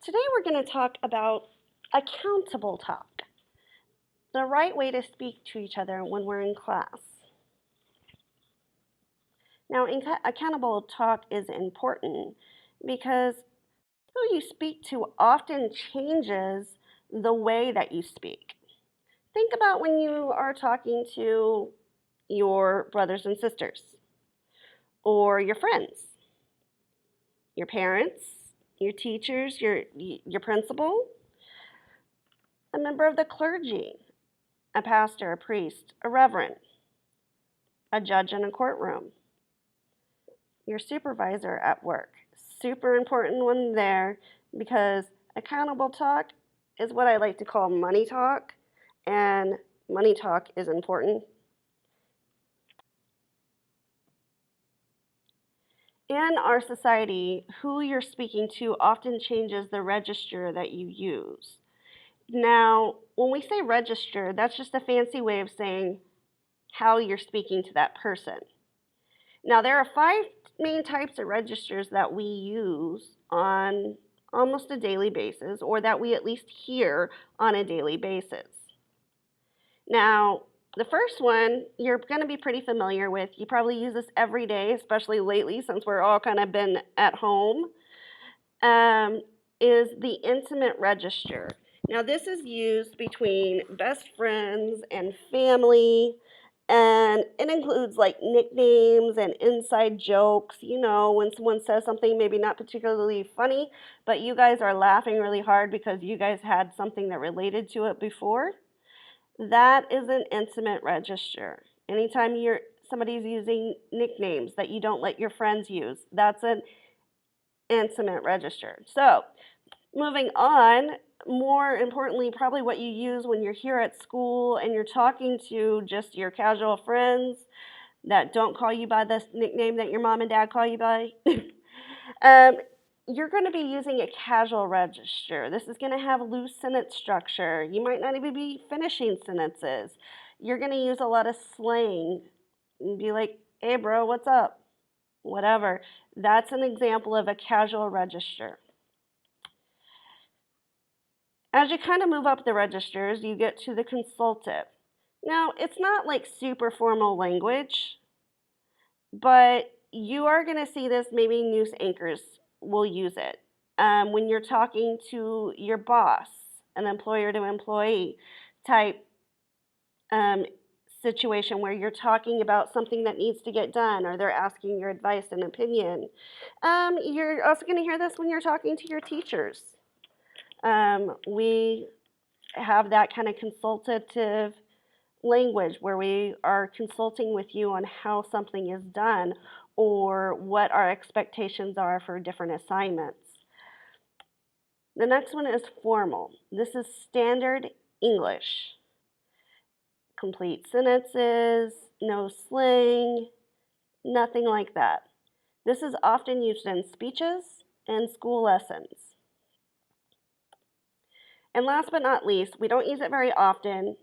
Today we're going to talk about accountable talk, the right way to speak to each other when we're in class. Now, accountable talk is important because who you speak to often changes the way that you speak. Think about when you are talking to your brothers and sisters, or your friends, your parents, your teachers, your principal, a member of the clergy, a pastor, a priest, a reverend, a judge in a courtroom, your supervisor at work. Super important one there because accountable talk is what I like to call money talk, and money talk is important. In our society, who you're speaking to often changes the register that you use. Now, when we say register, that's just a fancy way of saying how you're speaking to that person. Now, there are 5 main types of registers that we use on almost a daily basis, or that we at least hear on a daily basis. Now, the first one you're going to be pretty familiar with. You probably use this every day, especially lately since we're all kind of been at home, is the intimate register. Now, this is used between best friends and family, and it includes like nicknames and inside jokes. You know, when someone says something maybe not particularly funny, but you guys are laughing really hard because you guys had something that related to it before. That is an intimate register. Anytime somebody's using nicknames that you don't let your friends use, that's an intimate register. So, moving on, more importantly, probably what you use when you're here at school and you're talking to just your casual friends that don't call you by the nickname that your mom and dad call you by. um, you're going to be using a casual register. This is going to have loose sentence structure. You might not even be finishing sentences. You're going to use a lot of slang and be like, hey, bro, what's up? Whatever. That's an example of a casual register. As you kind of move up the registers, you get to the consultative. Now, it's not like super formal language, but you are going to see this, maybe news anchors will use it. When you're talking to your boss, an employer to employee type um, situation where you're talking about something that needs to get done or they're asking your advice and opinion. You're also going to hear this when you're talking to your teachers. We have that kind of consultative language where we are consulting with you on how something is done or what our expectations are for different assignments. The next one is formal. This is standard English. Complete sentences, no slang, nothing like that. This is often used in speeches and school lessons. And last but not least, we don't use it very often,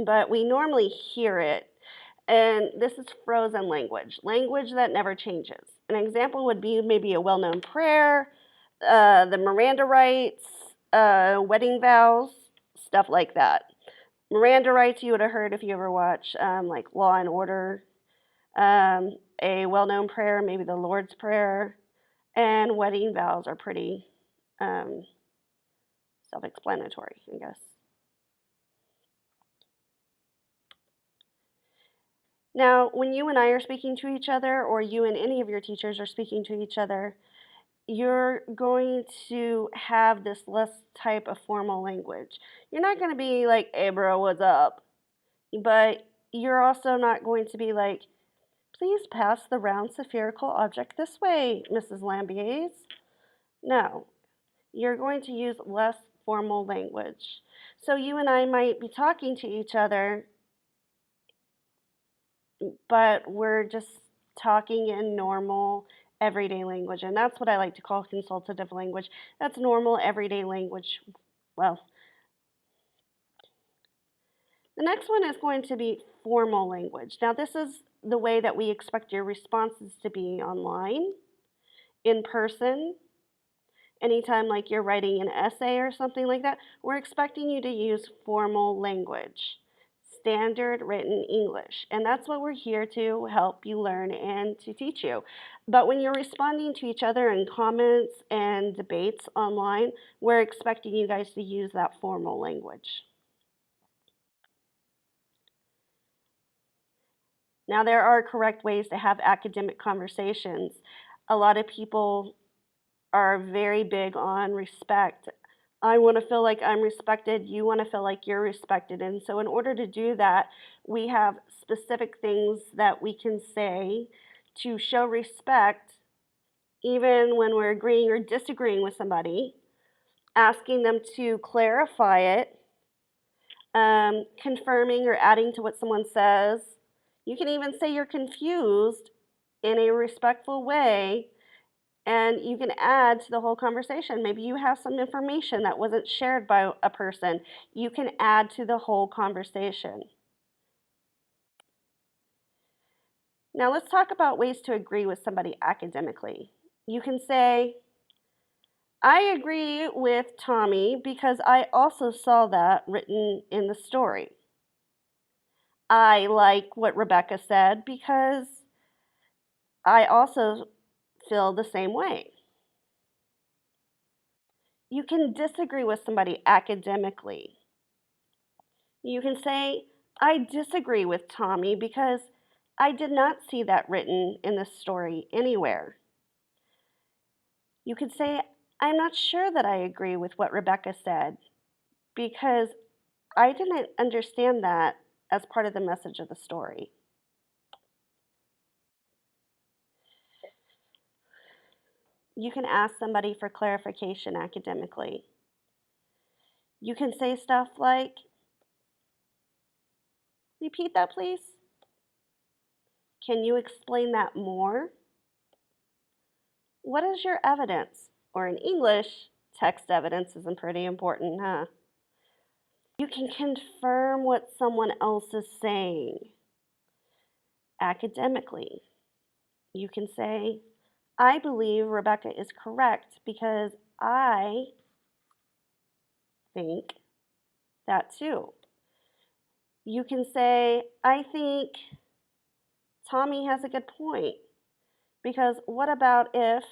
but we normally hear it. And this is frozen language, language that never changes. An example would be maybe a well-known prayer, the Miranda rights, wedding vows, stuff like that. Miranda rights you would have heard if you ever watched like Law and Order. A well-known prayer, maybe the Lord's Prayer, and wedding vows are pretty self-explanatory, I guess. Now, when you and I are speaking to each other, or you and any of your teachers are speaking to each other, you're going to have this less type of formal language. You're not going to be like, hey, bro, what's up? But you're also not going to be like, please pass the round spherical object this way, Mrs. Lambies. No, you're going to use less formal language. So you and I might be talking to each other, but we're just talking in normal everyday language. And that's what I like to call consultative language. That's normal everyday language. Well, the next one is going to be formal language. Now, this is the way that we expect your responses to be online, in person, anytime like you're writing an essay or something like that, we're expecting you to use formal language, standard written English. And that's what we're here to help you learn and to teach you. But when you're responding to each other in comments and debates online, we're expecting you guys to use that formal language. Now, there are correct ways to have academic conversations. A lot of people are very big on respect. I want to feel like I'm respected. You want to feel like you're respected. And so, in order to do that, we have specific things that we can say to show respect, even when we're agreeing or disagreeing with somebody, asking them to clarify it, confirming or adding to what someone says. You can even say you're confused in a respectful way, and you can add to the whole conversation. Maybe you have some information that wasn't shared by a person. You can add to the whole conversation. Now let's talk about ways to agree with somebody academically. You can say, I agree with Tommy because I also saw that written in the story. I like what Rebecca said because I also feel the same way. You can disagree with somebody academically. You can say, I disagree with Tommy because I did not see that written in the story anywhere. You could say, I'm not sure that I agree with what Rebecca said because I didn't understand that as part of the message of the story. You can ask somebody for clarification academically. You can say stuff like, repeat that, please. Can you explain that more? What is your evidence? Or in English, text evidence isn't pretty important, huh? You can confirm what someone else is saying academically. You can say, I believe Rebecca is correct because I think that too. You can say, I think Tommy has a good point because what about if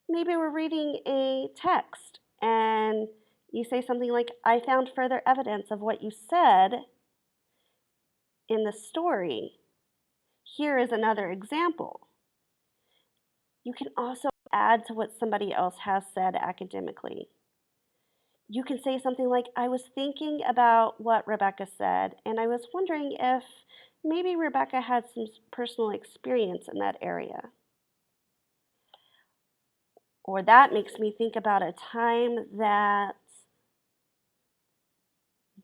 maybe we're reading a text and you say something like, I found further evidence of what you said in the story. Here is another example. You can also add to what somebody else has said academically. You can say something like, I was thinking about what Rebecca said, and I was wondering if maybe Rebecca had some personal experience in that area. Or that makes me think about a time that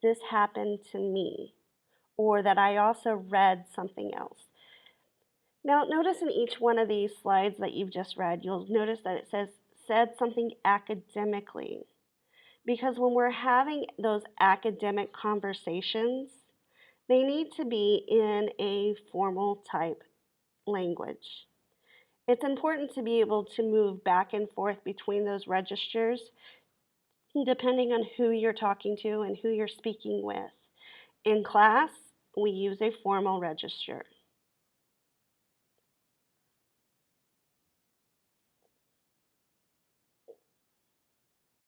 this happened to me, or that I also read something else. Now, notice in each one of these slides that you've just read, you'll notice that it said something academically. Because when we're having those academic conversations, they need to be in a formal type language. It's important to be able to move back and forth between those registers depending on who you're talking to and who you're speaking with. In class, we use a formal register.